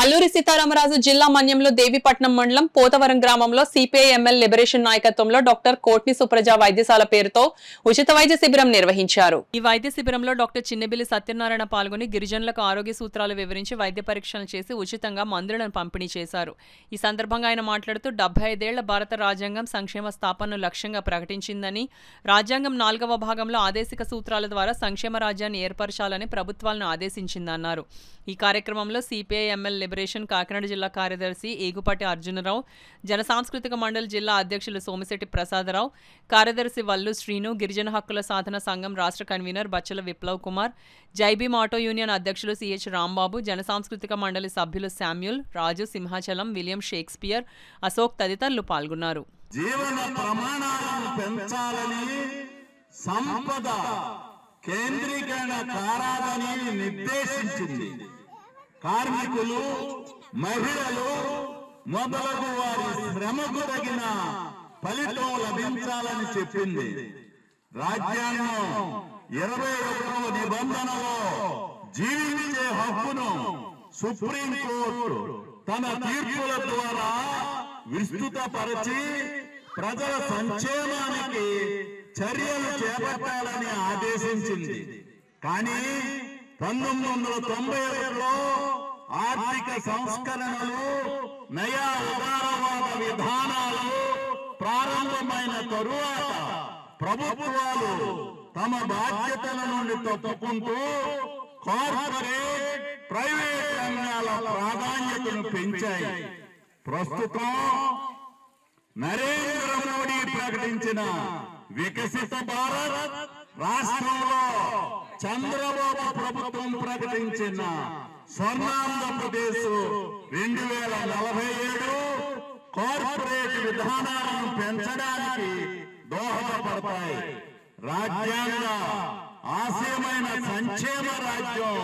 అల్లూరి సీతారామరాజు జిల్లా మన్యంలో దేవీపట్నం మండలం పోతవరం గ్రామంలో సిపిఐ ఎంఎల్ లిబరేషన్ నాయకత్వంలో డాక్టర్ కోట్ని సుప్రజ వైద్యశాల పేరుతో ఉచిత వైద్య శిబిరం నిర్వహించారు. ఈ వైద్య శిబిరంలో డాక్టర్ చిన్నబిల్లి సత్యనారాయణ పాల్గొని గిరిజనులకు ఆరోగ్య సూత్రాలు వివరించి వైద్య పరీక్షలు చేసి ఉచితంగా మందులను పంపిణీ చేశారు. ఈ సందర్భంగా ఆయన మాట్లాడుతూ 75 ఏళ్ల భారత రాజ్యాంగం సంక్షేమ స్థాపనను లక్ష్యంగా ప్రకటించిందని, రాజ్యాంగం 4వ భాగంలో ఆదేశిక సూత్రాల ద్వారా సంక్షేమ రాజ్యాన్ని ఏర్పరచాలని ప్రభుత్వాలను ఆదేశించిందన్నారు. ఈ కార్యక్రమంలో సిపిఐ ఎంఎల్ లిబరేషన్ కాకినాడ జిల్లా కార్యదర్శి ఏగుపాటి అర్జునరావు, జన సాంస్కృతిక మండలి జిల్లా అధ్యక్షులు సోమిశెట్టి ప్రసాదరావు, కార్యదర్శి వల్లు శ్రీను, గిరిజన హక్కుల సాధన సంఘం రాష్ట్ర కన్వీనర్ బచ్చల విప్లవ్ కుమార్, జైబీమ్ ఆటో యూనియన్ అధ్యక్షులు సిహెచ్ రాంబాబు, జన సాంస్కృతిక మండలి సభ్యులు శామ్యూల్, రాజు, సింహాచలం, విలియం షేక్స్పియర్, అశోక్ తదితరులు పాల్గొన్నారు. జీవన ప్రమాణాలను పెంచాలని, సంపద కేంద్రీకరణ కారాలని నిర్దేశించింది. కార్మికులు, మహిళలు మొదలగు వారి శ్రమకు తగిన ఫలితం లభించాలని చెప్పింది. రాజ్యాంగం 21వ నిబంధనలో జీవించే హక్కును సుప్రీంకోర్టు తన తీర్పుల ద్వారా విస్తృతపరిచి ప్రజల సంక్షేమానికి చర్యలు చేపట్టాలని ఆదేశించింది. కానీ 1991లో ఆర్థిక సంస్కరణలు, నయా ఉదారవాద విధానాలు ప్రారంభమైన తరువాత ప్రభుత్వాలు తమ బాధ్యతల నుండి తప్పుకుంటూ కార్పొరేట్, ప్రైవేట్ రంగాల ప్రాధాన్యతను పెంచాయి. ప్రస్తుతం నరేంద్ర మోడీ ప్రకటించిన వికసిత భారత్, రాష్ట్రంలో చంద్రబాబు ప్రభుత్వం ప్రకటించిన స్వర్ణాంధ్రప్రదేశ్ 2047 కార్పొరేట్ విధానాలను పెంచడానికి దోహదపడతాయి. రాజ్యాంగ ఆశయమైన సంక్షేమ రాజ్యం